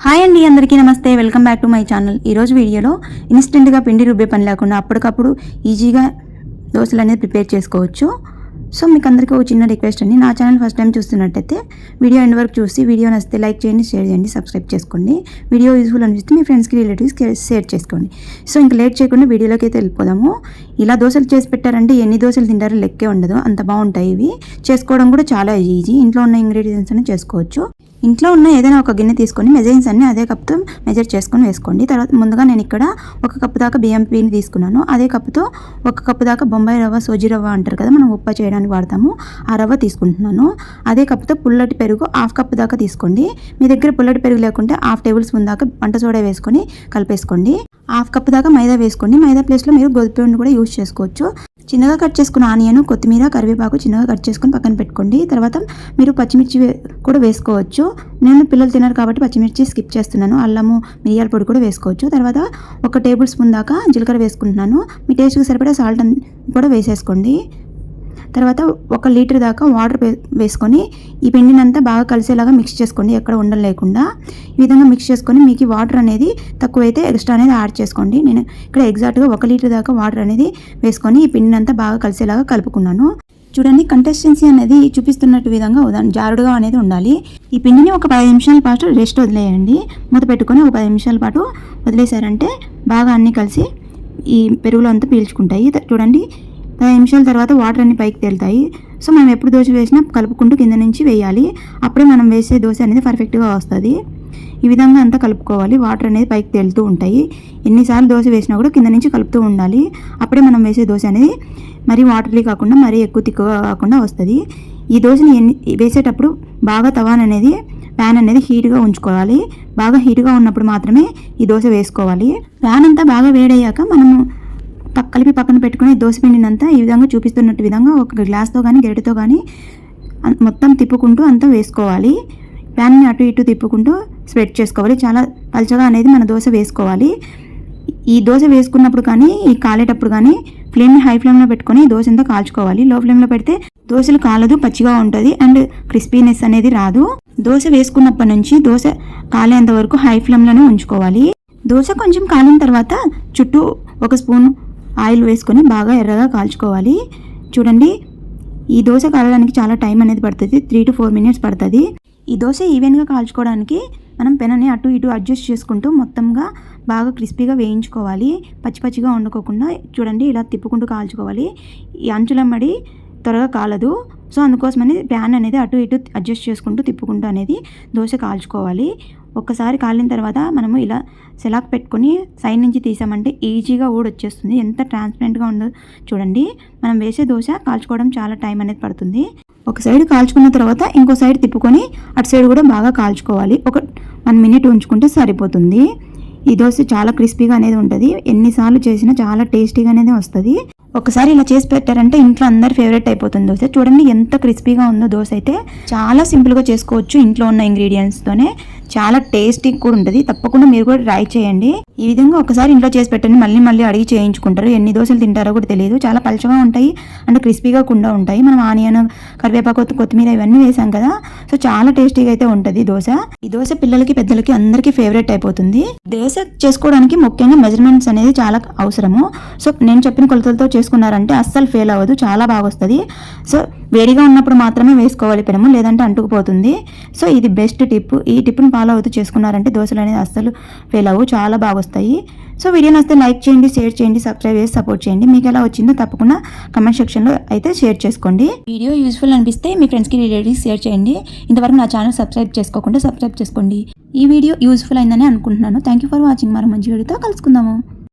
Hi అండి, అందరికీ నమస్తే. Welcome back to my channel. ఈరోజు వీడియోలో ఇన్స్టెంట్గా పిండి రుబ్బే పని లేకుండా అప్పటికప్పుడు ఈజీగా దోశలు అనేది ప్రిపేర్ చేసుకోవచ్చు. సో మీకు అందరికీ ఒక చిన్న రిక్వెస్ట్ అండి, నా ఛానల్ ఫస్ట్ టైం చూస్తున్నట్టయితే వీడియో ఎండ్ వరకు చూసి వీడియో నచ్చితే లైక్ చేయండి, షేర్ చేయండి, సబ్స్క్రైబ్ చేసుకోండి. వీడియో యూజ్ఫుల్ అనిపిస్తే మీ ఫ్రెండ్స్కి రిలేటివ్స్కి షేర్ చేసుకోండి. సో ఇంకా లేట్ చేయకుండా వీడియోలోకి అయితే వెళ్ళిపోదాము. ఇలా దోశలు చేసి పెట్టారంటే ఎన్ని దోశలు తింటారో లెక్కే ఉండదు, అంత బాగుంటాయి. ఇవి చేసుకోవడం కూడా చాలా ఈజీ. ఇంట్లో ఉన్న ఇంగ్రీడియంట్స్ అని చేసుకోవచ్చు. ఇంట్లో ఉన్న ఏదైనా ఒక గిన్నె తీసుకొని మెజరింగ్స్ అన్ని అదే కప్తో మెజర్ చేసుకొని వేసుకోండి. తర్వాత ముందుగా నేను ఇక్కడ 1 కప్పు దాకా బియ్యం పిండి తీసుకున్నాను. అదే కప్పుతో 1 కప్పు దాకా బొంబాయి రవ్వ, సోజీ రవ్వ అంటారు కదా, మనం ఉప్మా చేయడానికి వాడతాము, ఆ రవ్వ తీసుకుంటున్నాను. అదే కప్పుతో పుల్లటి పెరుగు 1/2 కప్పు దాకా తీసుకోండి. మీ దగ్గర పుల్లటి పెరుగు లేకుంటే 1/2 టేబుల్ స్పూన్ దాకా వంట సోడా వేసుకొని కలిపేసుకోండి. 1/2 కప్పు దాకా మైదా వేసుకోండి. మైదా ప్లేస్లో మీరు గోధుమ పిండి కూడా యూజ్ చేసుకోవచ్చు. చిన్నగా కట్ చేసుకున్న ఆనియన్, కొత్తిమీర, కరివేపాకు చిన్నగా కట్ చేసుకొని పక్కన పెట్టుకోండి. తర్వాత మీరు పచ్చిమిర్చి కూడా వేసుకోవచ్చు. నేను పిల్లలు తినరు కాబట్టి పచ్చిమిర్చి స్కిప్ చేస్తున్నాను. అల్లము, మిరియాల పొడి కూడా వేసుకోవచ్చు. తర్వాత 1 టేబుల్ స్పూన్ దాకా జీలకర్ర వేసుకుంటున్నాను. మీ టేస్ట్కి సరిపడా సాల్ట్ కూడా వేసేసుకోండి. తర్వాత 1 లీటర్ దాకా వాటర్ వేసుకొని ఈ పిండిని అంతా బాగా కలిసేలాగా మిక్స్ చేసుకోండి, ఎక్కడ ఉండలు లేకుండా. ఈ విధంగా మిక్స్ చేసుకొని మీకు వాటర్ అనేది తక్కువైతే ఎక్స్ట్రా అనేది యాడ్ చేసుకోండి. నేను ఇక్కడ ఎగ్జాక్ట్గా 1 లీటర్ దాకా వాటర్ అనేది వేసుకొని ఈ పిండిని అంతా బాగా కలిసేలాగా కలుపుకున్నాను. చూడండి, కంటెస్టెన్సీ అనేది చూపిస్తున్నట్టు విధంగా జారుడుగా అనేది ఉండాలి. ఈ పిండిని ఒక 10 నిమిషాల పాటు రెస్ట్ వదిలేయండి. మూత పెట్టుకొని ఒక 10 నిమిషాల పాటు వదిలేశారంటే బాగా అన్నీ కలిసి ఈ పెరుగులో అంతా పీల్చుకుంటాయి. చూడండి, 10 నిమిషాల తర్వాత వాటర్ అన్ని పైకి తేలుతాయి. సో మనం ఎప్పుడు దోశ వేసినా కలుపుకుంటూ కింద నుంచి వేయాలి. అప్పుడే మనం వేసే దోశ అనేది పర్ఫెక్ట్గా వస్తుంది. ఈ విధంగా అంతా కలుపుకోవాలి. వాటర్ అనేది పైకి తేలుతూ ఉంటాయి. ఎన్నిసార్లు దోశ వేసినా కూడా కింద నుంచి కలుపుతూ ఉండాలి. అప్పుడే మనం వేసే దోశ అనేది మరీ వాటర్లీ కాకుండా మరీ ఎక్కువ తిక్కుగా కాకుండా వస్తుంది. ఈ దోశని వేసేటప్పుడు బాగా ప్యాన్ అనేది హీట్గా ఉంచుకోవాలి. బాగా హీట్గా ఉన్నప్పుడు మాత్రమే ఈ దోశ వేసుకోవాలి. ప్యాన్ అంతా బాగా వేడయ్యాక మనము కలిపి పక్కన పెట్టుకుని దోశ పిండినంతా ఈ విధంగా చూపిస్తున్నట్టు విధంగా ఒక గ్లాస్తో కానీ గరిటెతో కానీ మొత్తం తిప్పుకుంటూ అంతా వేసుకోవాలి. ప్యాన్ని అటు ఇటు తిప్పుకుంటూ స్ప్రెడ్ చేసుకోవాలి. చాలా పల్చగా అనేది మన దోశ వేసుకోవాలి. ఈ దోశ వేసుకున్నప్పుడు కానీ ఈ కాలేటప్పుడు కానీ ఫ్లేమ్ని హై ఫ్లేమ్లో పెట్టుకొని దోశ అంతా కాల్చుకోవాలి. లో ఫ్లేమ్లో పెడితే దోశలు కాలదు, పచ్చిగా ఉంటుంది అండ్ క్రిస్పీనెస్ అనేది రాదు. దోశ వేసుకున్నప్పటి నుంచి దోశ కాలేంత వరకు హై ఫ్లేమ్లోనే ఉంచుకోవాలి. దోశ కొంచెం కాలిన తర్వాత చుట్టూ 1 స్పూన్ ఆయిల్ వేసుకొని బాగా ఎర్రగా కాల్చుకోవాలి. చూడండి, ఈ దోశ కాలడానికి చాలా టైం అనేది పడుతుంది. 3 to 4 minutes పడుతుంది. ఈ దోశ ఈవెన్గా కాల్చుకోవడానికి మనం పెనని అటు ఇటు అడ్జస్ట్ చేసుకుంటూ మొత్తంగా బాగా క్రిస్పీగా వేయించుకోవాలి. పచ్చిగా వండుకోకుండా చూడండి, ఇలా తిప్పుకుంటూ కాల్చుకోవాలి. ఈ అంచులమ్మడి త్వరగా కాలదు. సో అందుకోసమని ప్యాన్ అనేది అటు ఇటు అడ్జస్ట్ చేసుకుంటూ తిప్పుకుంటూ అనేది దోశ కాల్చుకోవాలి. ఒక్కసారి కాలిన తర్వాత మనము ఇలా సెలాక్ పెట్టుకొని సైడ్ నుంచి తీసామంటే ఈజీగా ఊడొచ్చేస్తుంది. ఎంత ట్రాన్స్పరెంట్గా ఉందో చూడండి. మనం వేసే దోశ కాల్చుకోవడం చాలా టైం అనేది పడుతుంది. ఒక సైడ్ కాల్చుకున్న తర్వాత ఇంకో సైడ్ తిప్పుకొని అటు సైడ్ కూడా బాగా కాల్చుకోవాలి. ఒక 1 minute ఉంచుకుంటే సరిపోతుంది. ఈ దోశ చాలా క్రిస్పీగా అనేది ఉంటుంది. ఎన్నిసార్లు చేసినా చాలా టేస్టీగా అనేది వస్తుంది. ఒకసారి ఇలా చేసి పెట్టారంటే ఇంట్లో అందరి ఫేవరెట్ అయిపోతుంది దోశ. చూడండి ఎంత క్రిస్పీగా ఉందో దోశ అయితే. చాలా సింపుల్గా చేసుకోవచ్చు ఇంట్లో ఉన్న ఇంగ్రీడియంట్స్తోనే. చాలా టేస్టీ కూడా ఉంటుంది. తప్పకుండా మీరు కూడా ట్రై చేయండి. ఈ విధంగా ఒకసారి ఇంట్లో చేసి పెట్టండి, మళ్ళీ అడిగి చేయించుకుంటారు. ఎన్ని దోశలు తింటారో కూడా తెలియదు. చాలా పలుచగా ఉంటాయి అండ్ క్రిస్పీగా కూడా ఉంటాయి. మనం ఆనియన్, కరివేపాకు, కొత్తిమీర ఇవన్నీ వేసాం కదా, సో చాలా టేస్టీగా అయితే ఉంటుంది దోశ. ఈ దోశ పిల్లలకి పెద్దలకి అందరికీ ఫేవరెట్ అయిపోతుంది. దోశ చేసుకోవడానికి ముఖ్యంగా మెజర్మెంట్స్ అనేది చాలా అవసరము. సో నేను చెప్పిన కొలతలతో చేసుకున్నారంటే అస్సలు ఫెయిల్ అవ్వదు, చాలా బాగా వస్తుంది. సో వేడిగా ఉన్నప్పుడు మాత్రమే వేసుకోవాలి పెనము, లేదంటే అంటుకుపోతుంది. సో ఇది బెస్ట్ టిప్. ఈ టిప్ని ఫాలో అవుతూ చేసుకున్నారంటే దోశలు అనేది అస్సలు ఫెయిల్ అవ్వవు, చాలా బాగా వస్తాయి. సో వీడియో నచ్చితే లైక్ చేయండి, షేర్ చేయండి, సబ్స్క్రైబ్ చేసి సపోర్ట్ చేయండి. మీకు ఎలా వచ్చిందో తప్పకుండా కమెంట్ సెక్షన్లో అయితే షేర్ చేసుకోండి. వీడియో యూస్ఫుల్ అనిపిస్తే మీ ఫ్రెండ్స్కి రిలేటివ్స్ షేర్ చేయండి. ఇంతవరకు నా ఛానల్ సబ్స్క్రైబ్ చేసుకోకుండా సబ్స్క్రైబ్ చేసుకోండి. ఈ వీడియో యూస్ఫుల్ అయిందని అనుకుంటున్నాను. Thank you for watching. మరో మంచి వీడియోతో కలుసుకుందాము.